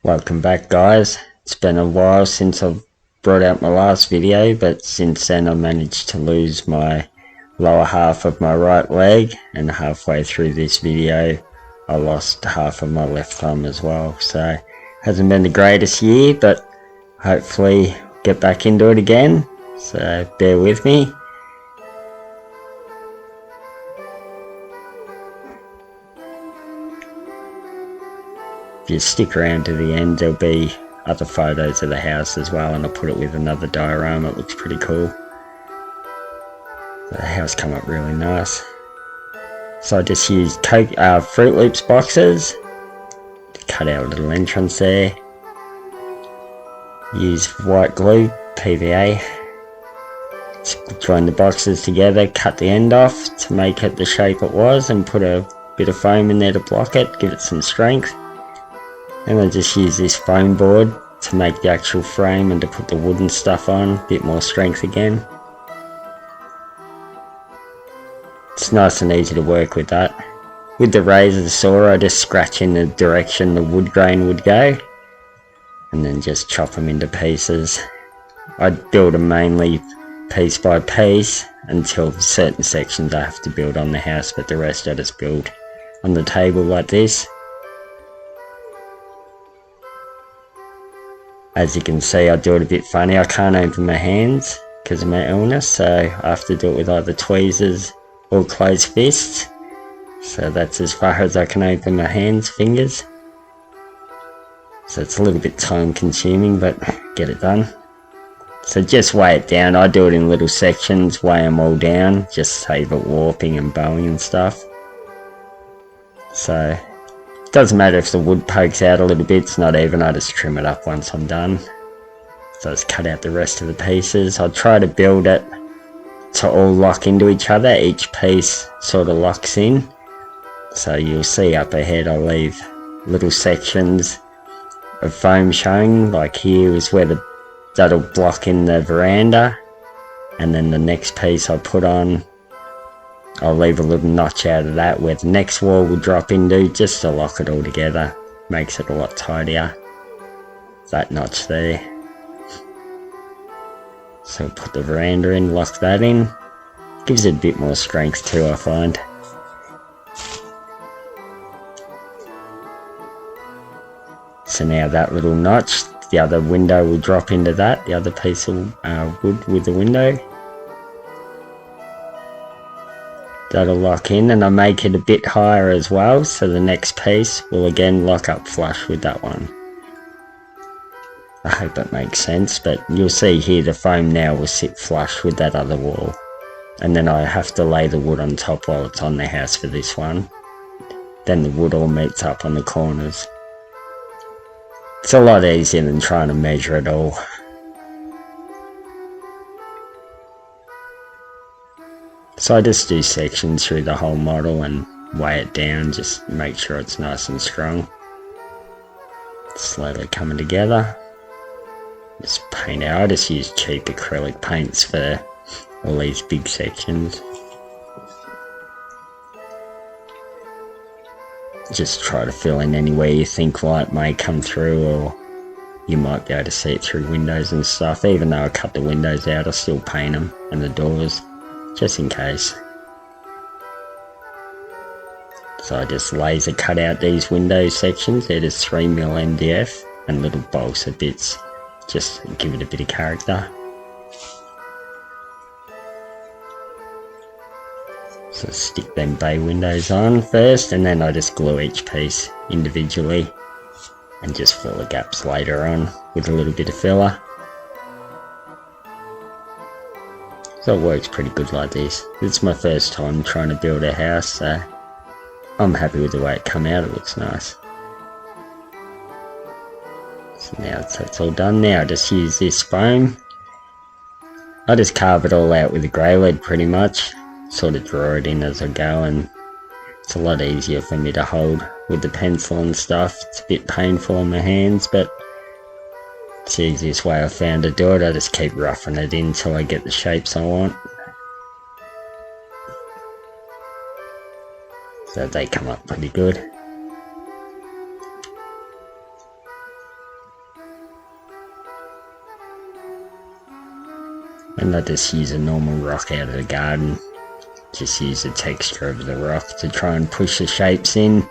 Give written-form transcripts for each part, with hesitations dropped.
Welcome back, guys. It's been a while since I've brought out my last video, but since then I managed to lose my lower half of my right leg, and halfway through this video I lost half of my left thumb as well. So hasn't been the greatest year, but hopefully get back into it again, so bear with me. If you stick around to the end, there'll be other photos of the house as well, and I'll put it with another diorama. It looks pretty cool. The house come up really nice. So I just used Fruit Loops boxes to cut out a little entrance there. Use white glue, PVA. Just join the boxes together, cut the end off to make it the shape it was, and put a bit of foam in there to block it, give it some strength. And I just use this foam board to make the actual frame and to put the wooden stuff on, a bit more strength again. It's nice and easy to work with that. With the razor saw, I just scratch in the direction the wood grain would go, and then just chop them into pieces. I build them mainly piece by piece until certain sections I have to build on the house, but the rest I just build on the table like this. As you can see, I do it a bit funny. I can't open my hands because of my illness, so I have to do it with either tweezers or closed fists. So that's as far as I can open my fingers. So it's a little bit time consuming, but get it done. So just weigh it down. I do it in little sections, weigh them all down, just save it warping and bowing and stuff. So doesn't matter if the wood pokes out a little bit, it's not even, I just trim it up once I'm done. So I just cut out the rest of the pieces. I'll try to build it to all lock into each other. Each piece sort of locks in. So you'll see up ahead I leave little sections of foam showing, like here is where that'll block in the veranda, and then the next piece I put on, I'll leave a little notch out of that where the next wall will drop into, just to lock it all together. Makes it a lot tidier. That notch there. So put the veranda in, lock that in. Gives it a bit more strength too, I find. So now that little notch, the other window will drop into that, the other piece of wood with the window. That'll lock in, and I make it a bit higher as well, so the next piece will again lock up flush with that one. I hope it makes sense, but you'll see here the foam now will sit flush with that other wall. And then I have to lay the wood on top while it's on the house for this one. Then the wood all meets up on the corners. It's a lot easier than trying to measure it all. So I just do sections through the whole model and weigh it down, just make sure it's nice and strong. Slowly coming together. Just paint out. I just use cheap acrylic paints for all these big sections. Just try to fill in anywhere you think light may come through, or you might be able to see it through windows and stuff. Even though I cut the windows out, I still paint them, and the doors, just in case. So I just laser cut out these window sections. They're just 3mm MDF and little balsa bits, just give it a bit of character. So stick them bay windows on first, and then I just glue each piece individually and just fill the gaps later on with a little bit of filler. So it works pretty good like this. It's my first time trying to build a house, so I'm happy with the way it come out. It looks nice. So now that's all done. Now I just use this foam. I just carve it all out with a grey lead pretty much. Sort of draw it in as I go, and it's a lot easier for me to hold with the pencil and stuff. It's a bit painful on my hands, but it's the easiest way I found to do it. I just keep roughing it in till I get the shapes I want. So they come up pretty good. And I just use a normal rock out of the garden. Just use the texture of the rock to try and push the shapes in.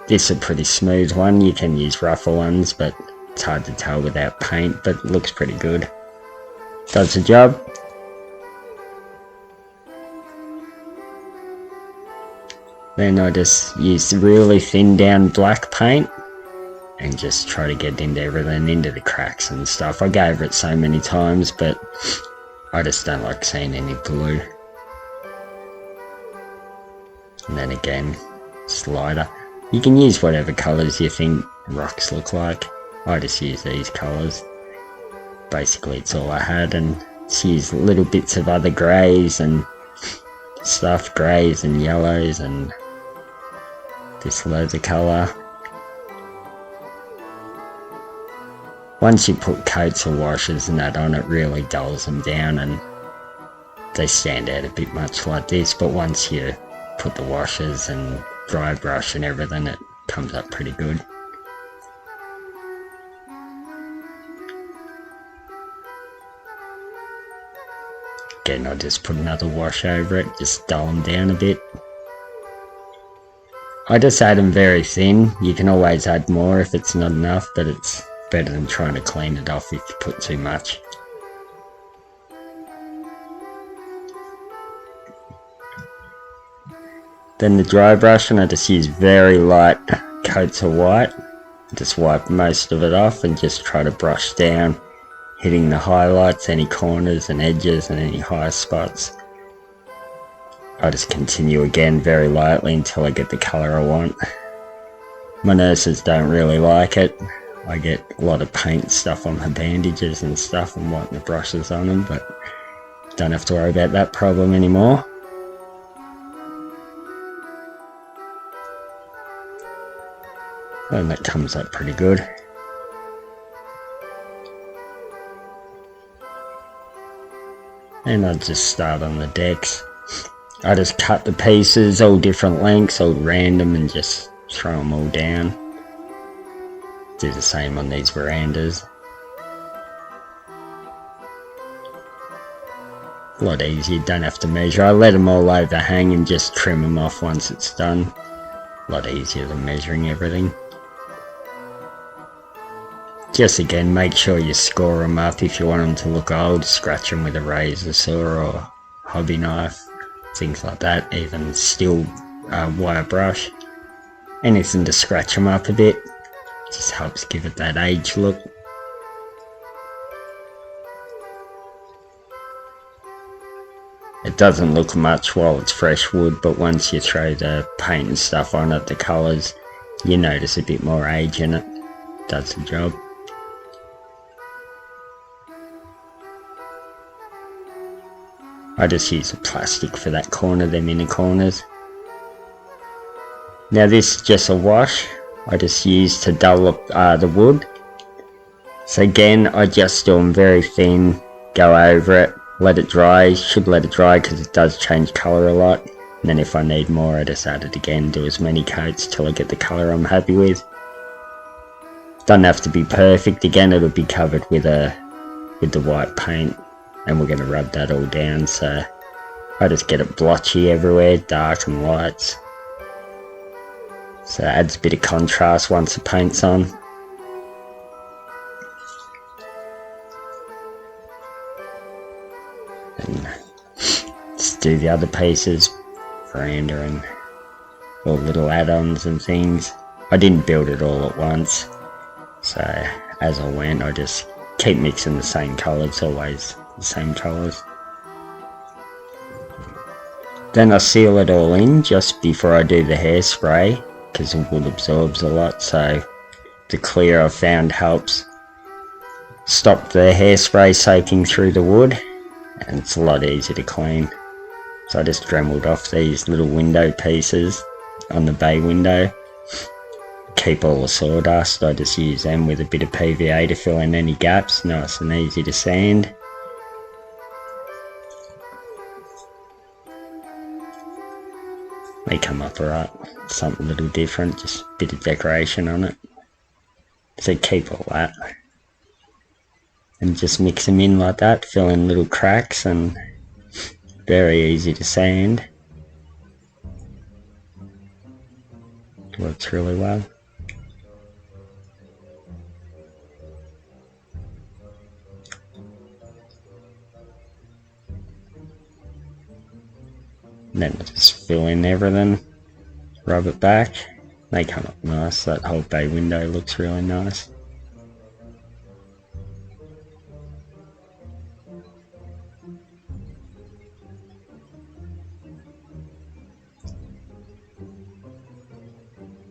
This is a pretty smooth one. You can use rougher ones, but it's hard to tell without paint, but it looks pretty good. Does the job. Then I just use really thin down black paint and just try to get into everything, into the cracks and stuff. I go over it so many times, but I just don't like seeing any blue. And then again, just lighter. You can use whatever colours you think rocks look like. I just use these colours. Basically it's all I had, and just use little bits of other greys and stuff, greys and yellows and just loads of colour. Once you put coats or washes and that on, it really dulls them down and they stand out a bit much like this, but once you put the washes and dry brush and everything, it comes up pretty good. Again, I'll just put another wash over it, just dull them down a bit. I just add them very thin. You can always add more if it's not enough, but it's better than trying to clean it off if you put too much. Then the dry brush, and I just use very light coats of white. Just wipe most of it off and just try to brush down, hitting the highlights, any corners and edges and any high spots. I just continue again very lightly until I get the colour I want. My nurses don't really like it. I get a lot of paint stuff on my bandages and stuff and wiping the brushes on them, but don't have to worry about that problem anymore. And that comes up pretty good. And I'll just start on the decks. I just cut the pieces all different lengths, all random, and just throw them all down. Do the same on these verandas. A lot easier, don't have to measure. I let them all overhang and just trim them off once it's done. A lot easier than measuring everything. Just again, make sure you score them up. If you want them to look old, scratch them with a razor saw or hobby knife, things like that. Even steel wire brush, anything to scratch them up a bit, just helps give it that age look. It doesn't look much while it's fresh wood, but once you throw the paint and stuff on it, the colours, you notice a bit more age in it. Does the job. I just use the plastic for that corner, them inner corners. Now this is just a wash I just use to dull up the wood. So again, I just do them very thin, go over it, let it dry. Should let it dry because it does change colour a lot. And then if I need more, I just add it again, do as many coats till I get the colour I'm happy with. Doesn't have to be perfect. Again, it'll be covered with the white paint, and we're going to rub that all down, so I just get it blotchy everywhere, dark and lights. So it adds a bit of contrast once the paint's on. And just do the other pieces, veranda and all little add-ons and things. I didn't build it all at once, so as I went I just keep mixing the same colours, always the same colours. Then I seal it all in just before I do the hairspray, because the wood absorbs a lot, so the clear I've found helps stop the hairspray soaking through the wood, and it's a lot easier to clean. So I just dremeled off these little window pieces on the bay window. Keep all the sawdust. I just use them with a bit of PVA to fill in any gaps, nice and easy to sand. They come up alright, something a little different, just a bit of decoration on it. So keep all that. and just mix them in like that, fill in little cracks, and very easy to sand. Works really well. And then just fill in everything, rub it back. They come up nice. That whole bay window looks really nice.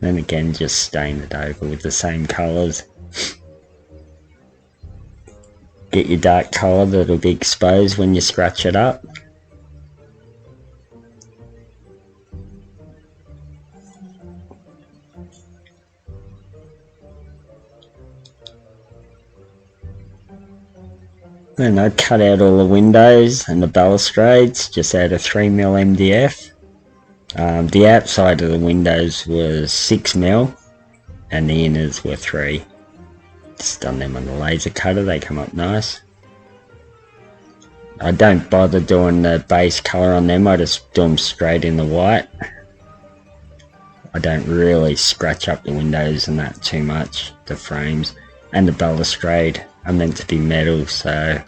Then again, just stain it over with the same colours. Get your dark colour that'll be exposed when you scratch it up. Then I cut out all the windows and the balustrades, just out of 3mm MDF. The outside of the windows was 6mm and the inners were 3. Just done them on the laser cutter, they come up nice. I don't bother doing the base colour on them, I just do them straight in the white. I don't really scratch up the windows and that too much, the frames. And the balustrade are meant to be metal, so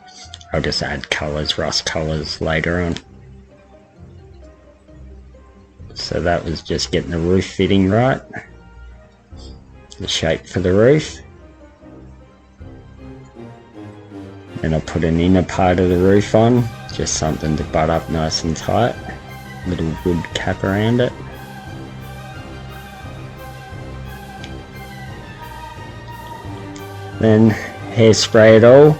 I'll just add colours, rust colours later on. So that was just getting the roof fitting right, the shape for the roof. Then I'll put an inner part of the roof on, just something to butt up nice and tight, little wood cap around it. Then hairspray it all.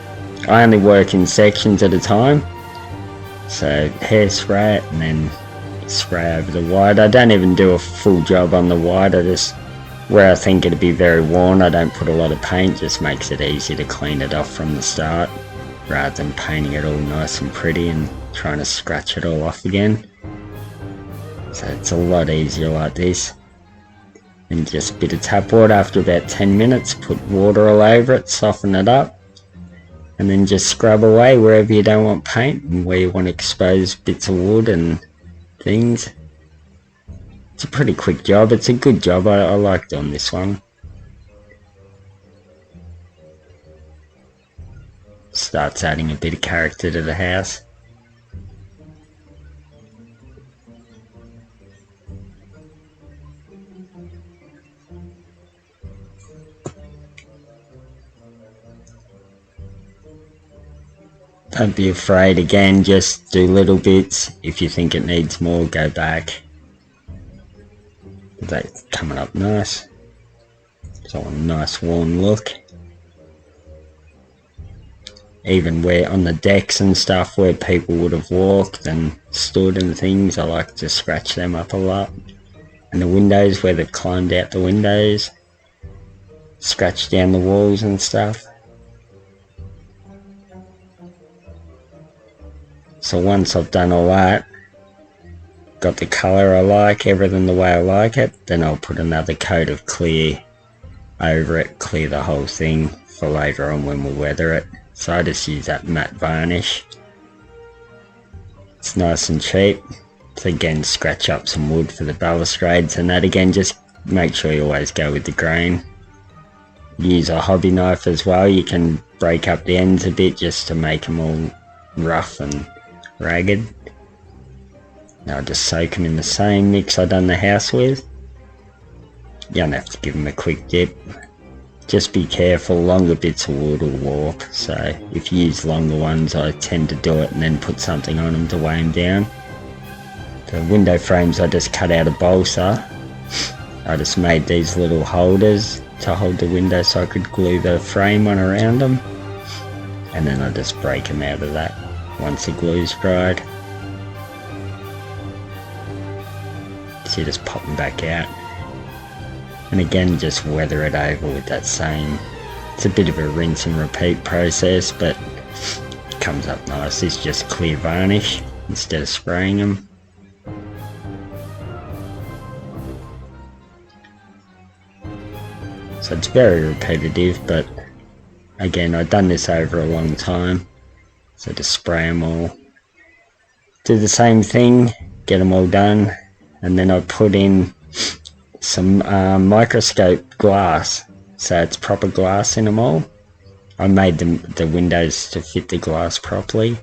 I only work in sections at a time, so hairspray it and then spray over the white. I don't even do a full job on the white, I just, where I think it'd be very worn, I don't put a lot of paint, just makes it easy to clean it off from the start, rather than painting it all nice and pretty and trying to scratch it all off again. So it's a lot easier like this. And just a bit of tap water after about 10 minutes, put water all over it, soften it up, and then just scrub away wherever you don't want paint and where you want to expose bits of wood and things. It's a pretty quick job, it's a good job, I like doing this one. Starts adding a bit of character to the house. Don't be afraid, again, just do little bits. If you think it needs more, go back. That's coming up nice. It's all a nice warm look. Even where on the decks and stuff where people would have walked and stood and things, I like to scratch them up a lot. And the windows where they've climbed out the windows, scratch down the walls and stuff. So once I've done all that, got the colour I like, everything the way I like it, then I'll put another coat of clear over it, clear the whole thing for later on when we weather it. So I just use that matte varnish. It's nice and cheap. So again, scratch up some wood for the balustrades, and that again, just make sure you always go with the grain. Use a hobby knife as well, you can break up the ends a bit just to make them all rough and ragged. Now I'll just soak them in the same mix I done the house with. You don't have to give them a quick dip. Just be careful, longer bits of wood will warp, so if you use longer ones I tend to do it and then put something on them to weigh them down. The window frames I just cut out of balsa. I just made these little holders to hold the window so I could glue the frame on around them, and then I just break them out of that once the glue's dried. So you just pop them back out, and again just weather it over with that same, it's a bit of a rinse and repeat process, but it comes up nice. It's just clear varnish instead of spraying them. So it's very repetitive, but Again, I've done this over a long time, so just spray them all. Do the same thing, get them all done, and then I put in some microscope glass, so it's proper glass in them all. I made the windows to fit the glass properly,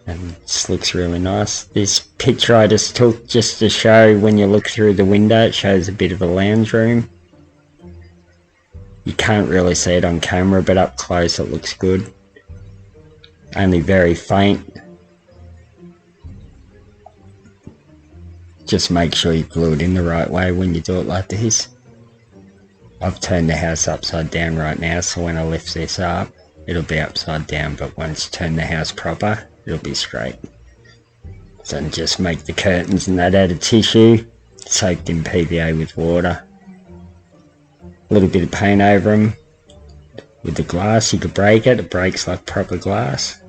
and this looks really nice. This picture I just took just to show when you look through the window, it shows a bit of a lounge room. You can't really see it on camera, but up close it looks good. Only very faint. Just make sure you glue it in the right way when you do it like this. I've turned the house upside down right now, so when I lift this up, it'll be upside down, but once I turn the house proper, it'll be straight. So just make the curtains and that out of tissue, soaked in PVA with water. A little bit of paint over them. With the glass, you could break it. It breaks like proper glass.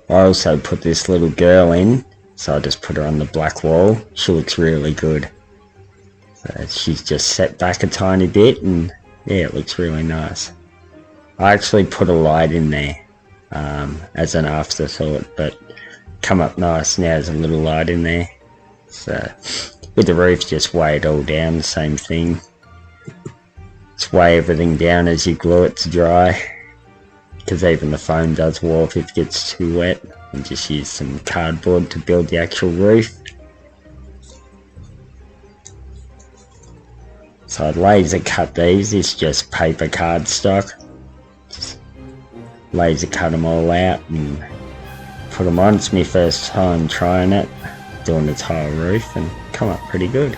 I also put this little girl in, so I just put her on the black wall. She looks really good. So she's just set back a tiny bit, and yeah, it looks really nice. I actually put a light in there as an afterthought, but come up nice now. There's a little light in there. So with the roof, just weigh it all down, the same thing. Just weigh everything down as you glue it to dry, because even the foam does warp if it gets too wet. And just use some cardboard to build the actual roof. So I'd laser cut these. It's just paper cardstock. Just laser cut them all out and put them on. It's my first time trying it, doing the tile roof, and come up pretty good.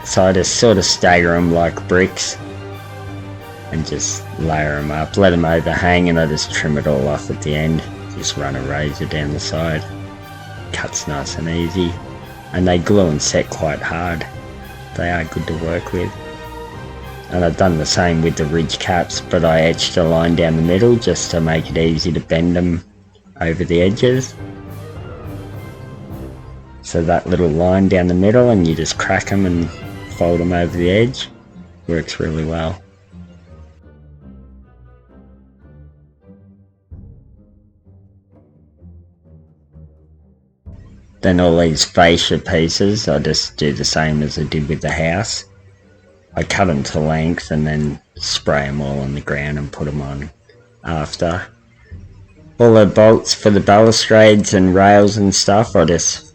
So I just sort of stagger them like bricks and just layer them up, let them overhang, and I just trim it all off at the end. Just run a razor down the side. Cuts nice and easy, and they glue and set quite hard. They are good to work with. And I've done the same with the ridge caps, but I etched a line down the middle just to make it easy to bend them over the edges. So that little line down the middle, and you just crack them and fold them over the edge. Works really well. Then all these fascia pieces, I just do the same as I did with the house. I cut them to length and then spray them all on the ground and put them on after. All the bolts for the balustrades and rails and stuff, I just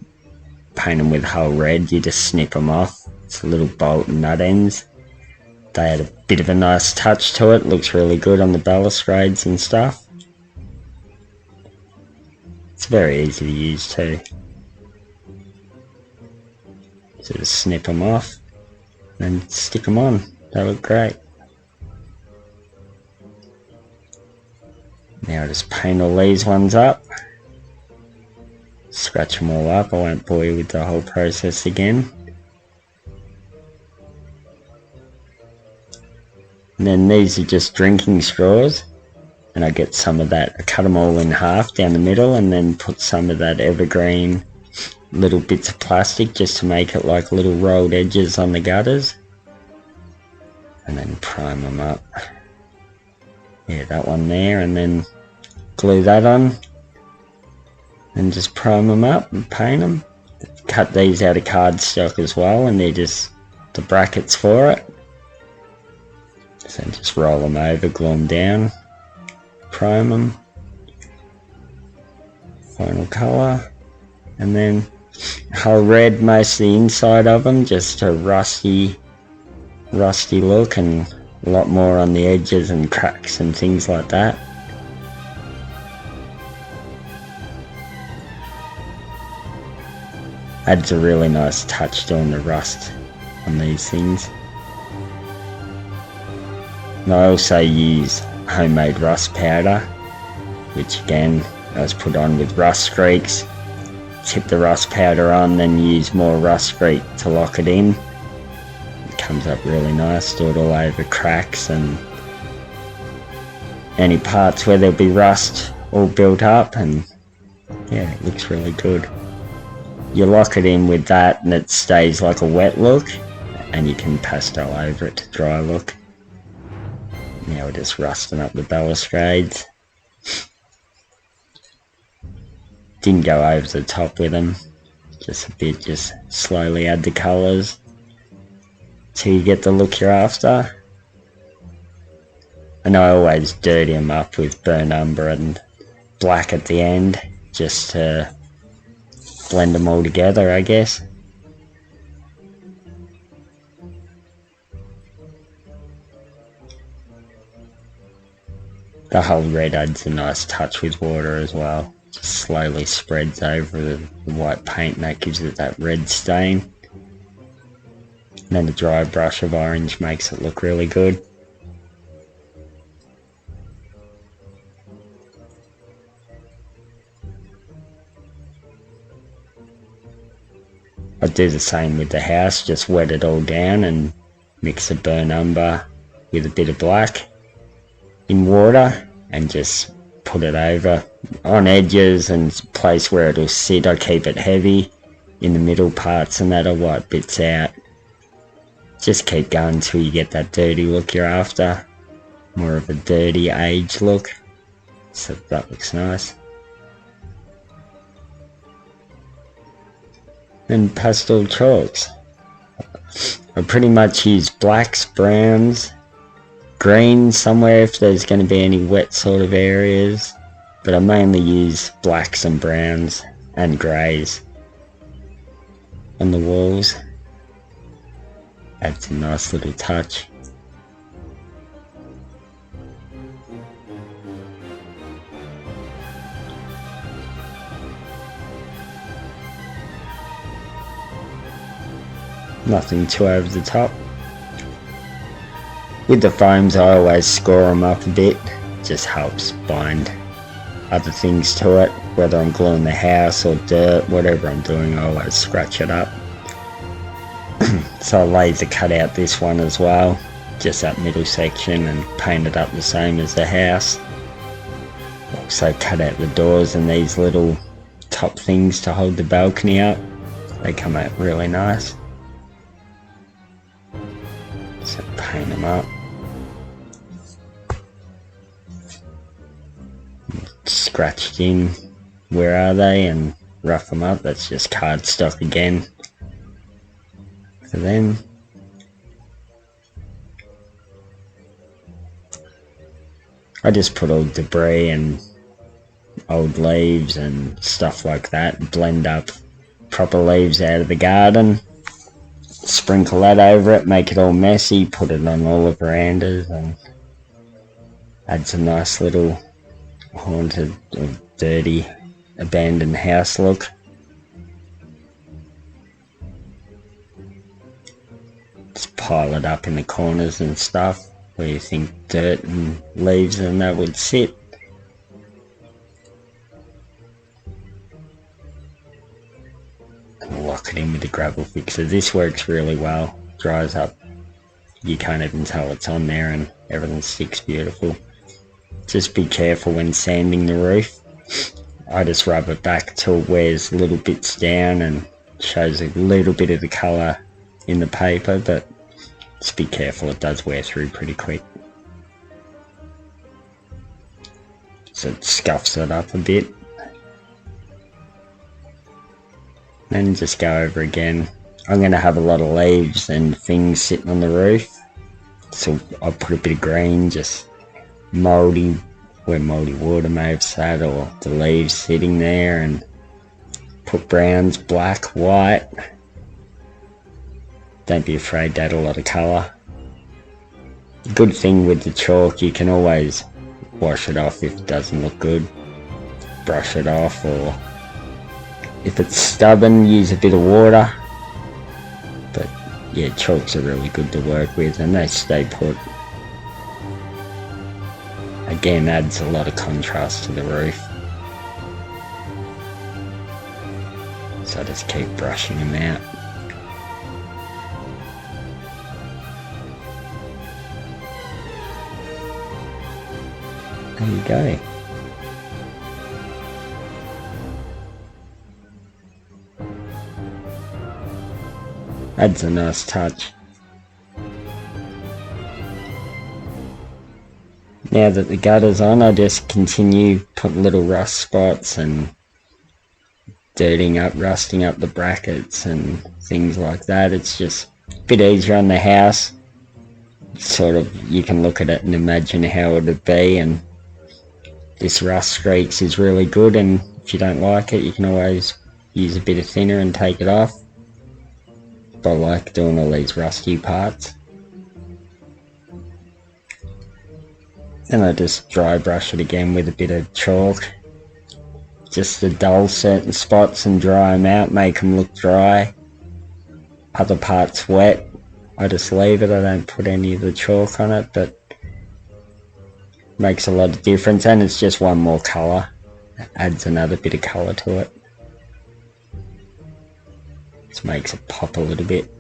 paint them with whole red. You just snip them off. It's a little bolt and nut ends. They had a bit of a nice touch to it. Looks really good on the balustrades and stuff. It's very easy to use too. So just snip them off and stick them on. They look great. Now I just paint all these ones up. Scratch them all up. I won't bore you with the whole process again. And then these are just drinking straws. And I get some of that. I cut them all in half down the middle and then put some of that evergreen little bits of plastic just to make it like little rolled edges on the gutters, and then prime them up. Yeah, that one there, and then glue that on and just prime them up and paint them. Cut these out of cardstock as well, and they're just the brackets for it. So just roll them over, glue them down, prime them, final colour, and then whole red most of the inside of them, just a rusty look, and a lot more on the edges and cracks and things like that. Adds a really nice touch doing the rust on these things. And I also use homemade rust powder, which again I was put on with rust streaks. Tip the rust powder on, then use more rust streak to lock it in. It comes up really nice. Do it all over cracks and any parts where there'll be rust all built up, and yeah, it looks really good. You lock it in with that and it stays like a wet look, and you can pastel over it to dry look. Now we're just rusting up the balustrades. Didn't go over the top with them, just a bit, just slowly add the colours till you get the look you're after. And I always dirty them up with burnt umber and black at the end, just to blend them all together, I guess. The whole red adds a nice touch with water as well. Just slowly spreads over the white paint, and that gives it that red stain. And then a dry brush of orange makes it look really good. I do the same with the house, just wet it all down and mix the burnt umber with a bit of black in water and just put it over on edges and place where it'll sit. I keep it heavy in the middle parts and that'll wipe bits out. Just keep going till you get that dirty look you're after, more of a dirty aged look, so that looks nice. And pastel chalks. I pretty much use blacks, browns, greens somewhere if there's going to be any wet sort of areas, but I mainly use blacks and browns and greys on the walls. Adds a nice little touch. Nothing too over the top. With the foams I always score them up a bit, just helps bind other things to it, whether I'm gluing the house or dirt, whatever I'm doing I always scratch it up. So I laser cut out this one as well, just that middle section, and paint it up the same as the house. Also cut out the doors and these little top things to hold the balcony up. They come out really nice. So paint them up. Scratched in, where are they, and rough them up. That's just cardstock again for them. I just put all debris and old leaves and stuff like that, blend up proper leaves out of the garden, sprinkle that over it, make it all messy, put it on all the verandas and add some nice little haunted or dirty abandoned house look. Just pile it up in the corners and stuff where you think dirt and leaves and that would sit. And lock it in with the gravel fixer. This works really well, dries up, you can't even tell it's on there and everything sticks beautiful. Just be careful when sanding the roof. I just rub it back till it wears little bits down and shows a little bit of the colour in the paper, but just be careful, it does wear through pretty quick. So it scuffs it up a bit. Then just go over again. I'm going to have a lot of leaves and things sitting on the roof, so I'll put a bit of green, just mouldy, where mouldy water may have sat, or the leaves sitting there, and put browns, black, white. Don't be afraid to add a lot of colour. Good thing with the chalk, you can always wash it off if it doesn't look good. Brush it off, or if it's stubborn, use a bit of water. But yeah, chalks are really good to work with and they stay put. Again, adds a lot of contrast to the roof. So I just keep brushing them out. There you go. Adds a nice touch. Now that the gutter's on, I just continue putting little rust spots and rusting up the brackets and things like that. It's just a bit easier on the house. Sort of, you can look at it and imagine how it would be, and this rust streaks is really good, and if you don't like it, you can always use a bit of thinner and take it off. But I like doing all these rusty parts. And I just dry brush it again with a bit of chalk, just to dull certain spots and dry them out, make them look dry. Other parts wet, I just leave it, I don't put any of the chalk on it, but makes a lot of difference, and it's just one more colour, adds another bit of colour to it. Just makes it pop a little bit.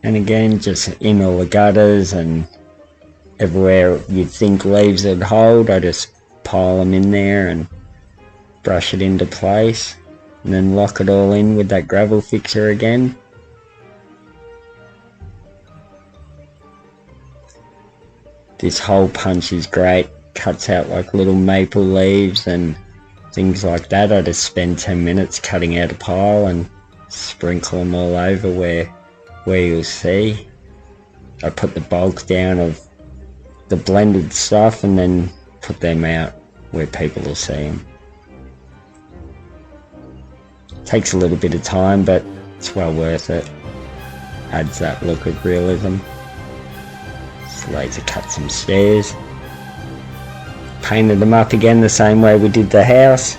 And again, just in all the gutters and everywhere you'd think leaves would hold, I just pile them in there and brush it into place, and then lock it all in with that gravel fixer again. This hole punch is great, cuts out like little maple leaves and things like that. I just spend 10 minutes cutting out a pile and sprinkle them all over where you'll see. I put the bulk down of the blended stuff and then put them out where people will see them. Takes a little bit of time, but it's well worth it. Adds that look of realism. Just laser cut some stairs. Painted them up again the same way we did the house.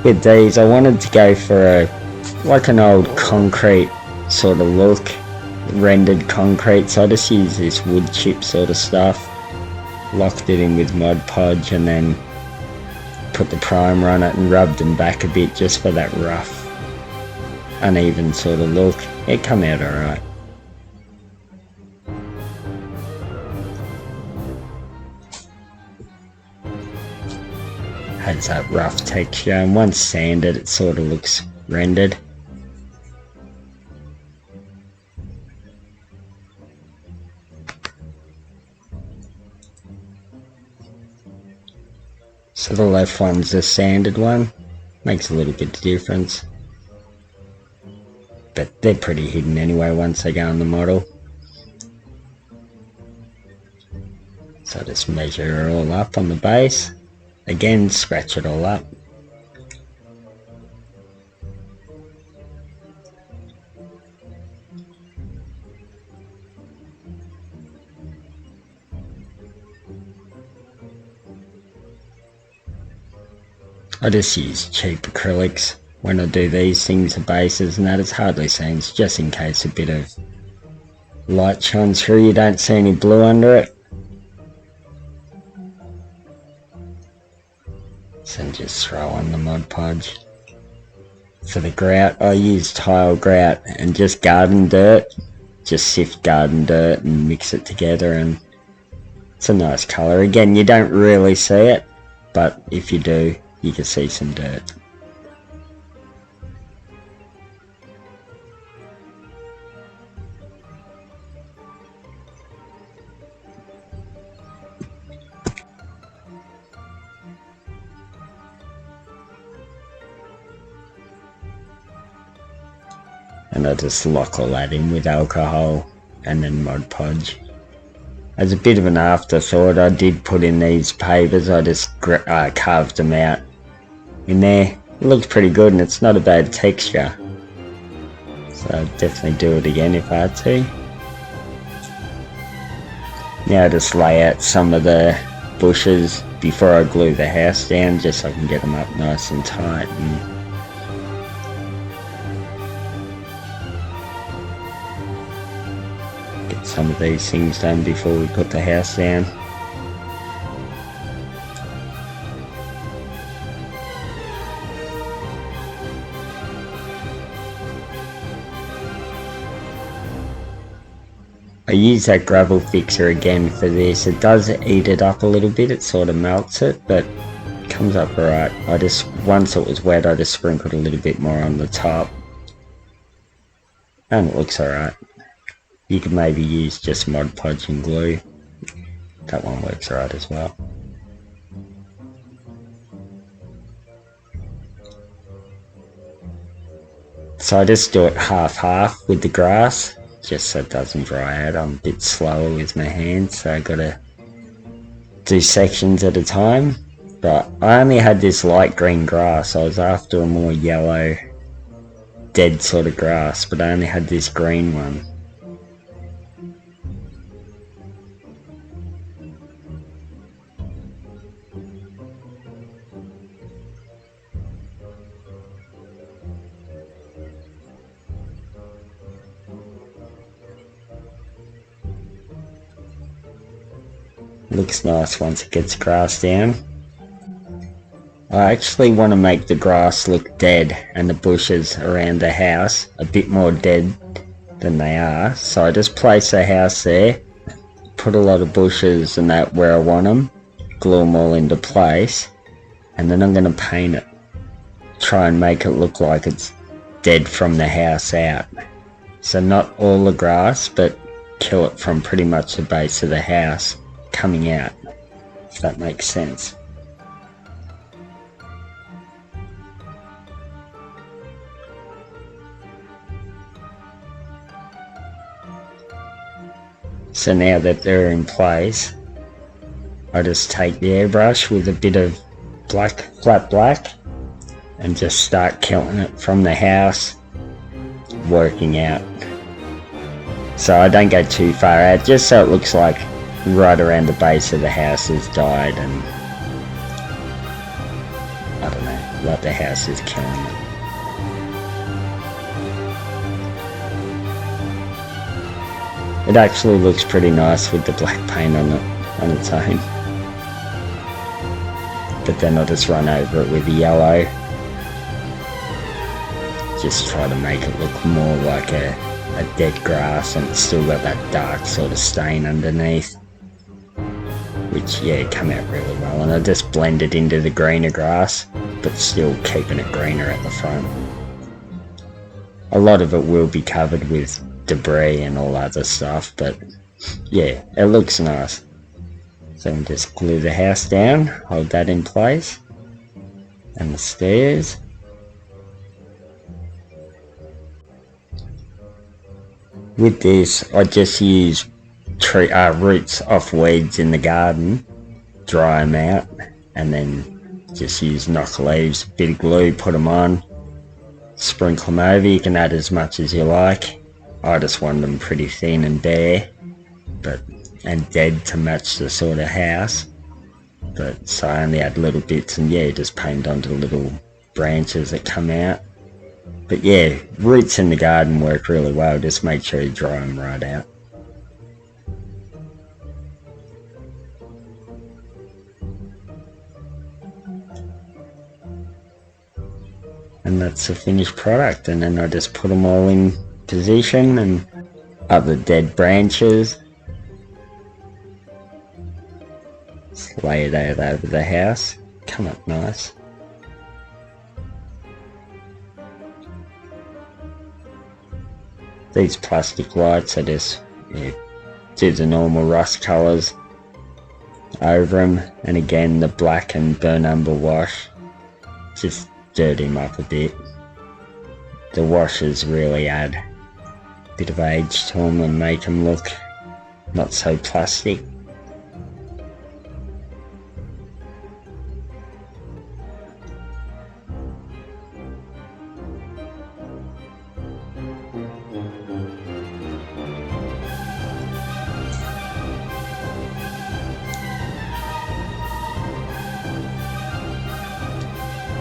With these, I wanted to go for like an old concrete sort of look, rendered concrete, so I just used this wood chip sort of stuff, locked it in with Mod Podge, and then put the primer on it and rubbed them back a bit just for that rough, uneven sort of look. It come out alright. Has that rough texture, and once sanded it sort of looks rendered. So the left one's the sanded one, makes a little bit of difference, but they're pretty hidden anyway once they go on the model. So just measure it all up on the base, again scratch it all up. I just use cheap acrylics when I do these things, the bases and that. It's hardly seen, it's just in case a bit of light shines through, you don't see any blue under it. So just throw on the Mod Podge. For the grout, I use tile grout and just garden dirt. Just sift garden dirt and mix it together, and it's a nice colour. Again, you don't really see it, but if you do, you can see some dirt. And I just lock all that in with alcohol and then Mod Podge. As a bit of an afterthought, I did put in these pavers. I just carved them out in there. It looks pretty good and it's not a bad texture. So I'd definitely do it again if I had to. Now I just lay out some of the bushes before I glue the house down, just so I can get them up nice and tight. And get some of these things done before we put the house down. I use that gravel fixer again for this. It does eat it up a little bit, it sort of melts it, but comes up alright. Once it was wet, I just sprinkled a little bit more on the top. And it looks alright. You could maybe use just Mod Podge and glue. That one works alright as well. So I just do it half-half with the grass, just so it doesn't dry out. I'm a bit slower with my hands, so I gotta do sections at a time. But I only had this light green grass. I was after a more yellow, dead sort of grass, but I only had this green one. Looks nice once it gets grass down. I actually want to make the grass look dead and the bushes around the house a bit more dead than they are. So I just place the house there, put a lot of bushes and that where I want them, glue them all into place, and then I'm going to paint it. Try and make it look like it's dead from the house out. So not all the grass, but kill it from pretty much the base of the house coming out, if that makes sense. So now that they're in place, I just take the airbrush with a bit of flat black and just start killing it from the house, working out. So I don't go too far out, just so it looks like right around the base of the house has died, and I don't know, like the house is killing it. It actually looks pretty nice with the black paint on it, on its own. But then I'll just run over it with the yellow. Just try to make it look more like a dead grass, and it's still got that dark sort of stain underneath. Which, yeah, come out really well. And I just blend it into the greener grass, but still keeping it greener at the front. A lot of it will be covered with debris and all other stuff, but yeah, it looks nice. So I'm just glue the house down, hold that in place, and the stairs. With this, I just use roots off weeds in the garden, dry them out, and then just use knock leaves, a bit of glue, put them on, sprinkle them over. You can add as much as you like. I just want them pretty thin and bare, and dead to match the sort of house. But so I only add little bits, and yeah, just paint onto little branches that come out. But yeah, roots in the garden work really well. Just make sure you dry them right out. And that's the finished product, and then I just put them all in position and other dead branches. Just lay it out over the house, come up nice. These plastic lights, I just do the normal rust colours over them, and again the black and burn umber wash, just dirty them up a bit. The washes really add a bit of age to them and make them look not so plastic.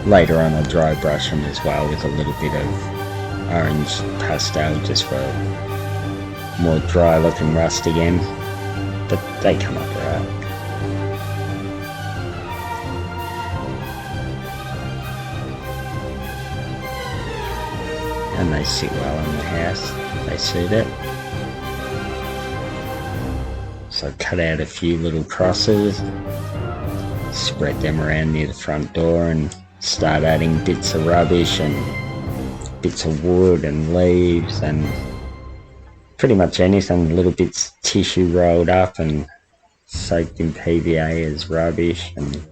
Later on I'll dry brush them as well with a little bit of orange pastel, just for more dry looking rust again, but they come up alright. And they sit well in the house, they suit it. So cut out a few little crosses, spread them around near the front door and start adding bits of rubbish and bits of wood and leaves and pretty much anything, little bits of tissue rolled up and soaked in PVA as rubbish, and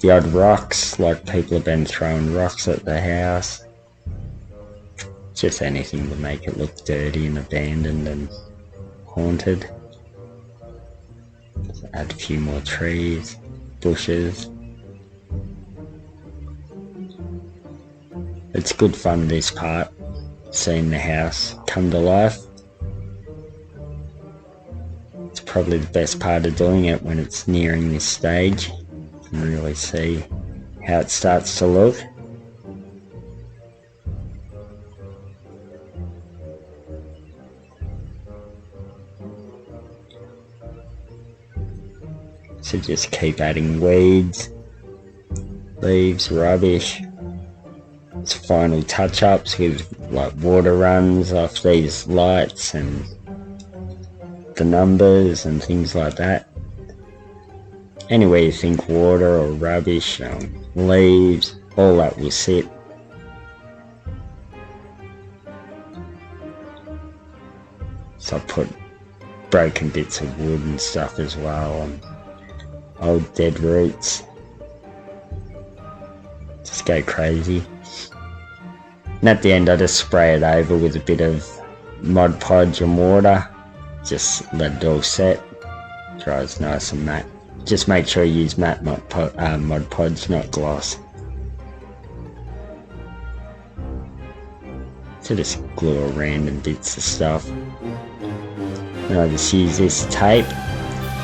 the odd rocks, like people have been throwing rocks at the house. Just anything to make it look dirty and abandoned and haunted. Add a few more trees, bushes. It's good fun, this part, seeing the house come to life. It's probably the best part of doing it when it's nearing this stage. You can really see how it starts to look. So just keep adding weeds, leaves, rubbish. It's final touch-ups with like water runs off these lights and the numbers and things like that. Anywhere you think water or rubbish, leaves, all that will sit. So I put broken bits of wood and stuff as well, and old dead roots. Just go crazy. And at the end I just spray it over with a bit of Mod Podge and water. Just let it all set. Dries nice and matte. Just make sure you use matte Mod Podge, not gloss. So just glue random bits of stuff. And I just use this tape,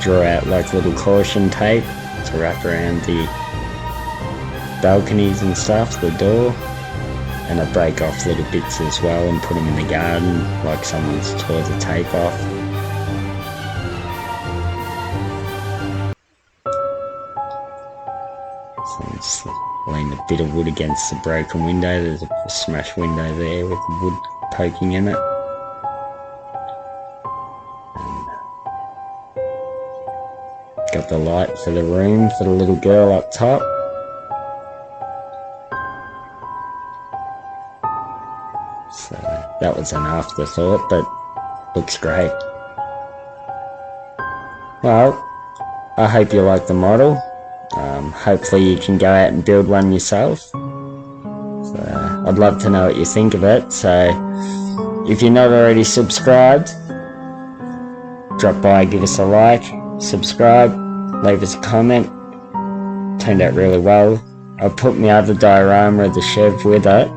draw out like little caution tape to wrap around the balconies and stuff, the door. And I break off little bits as well and put them in the garden, like someone's tore the tape off. So just lean a bit of wood against the broken window. There's a smashed window there with wood poking in it. And got the light for the room for the little girl up top. So that was an afterthought, but looks great. Well, I hope you like the model. Hopefully you can go out and build one yourself. So I'd love to know what you think of it. So if you're not already subscribed, drop by, give us a like, subscribe, leave us a comment. Turned out really well. I put my other diorama of the Chev with it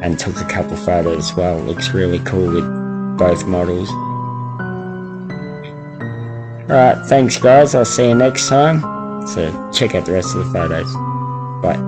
and took a couple photos as well. It looks really cool with both models. Alright, thanks guys, I'll see you next time. So check out the rest of the photos. Bye.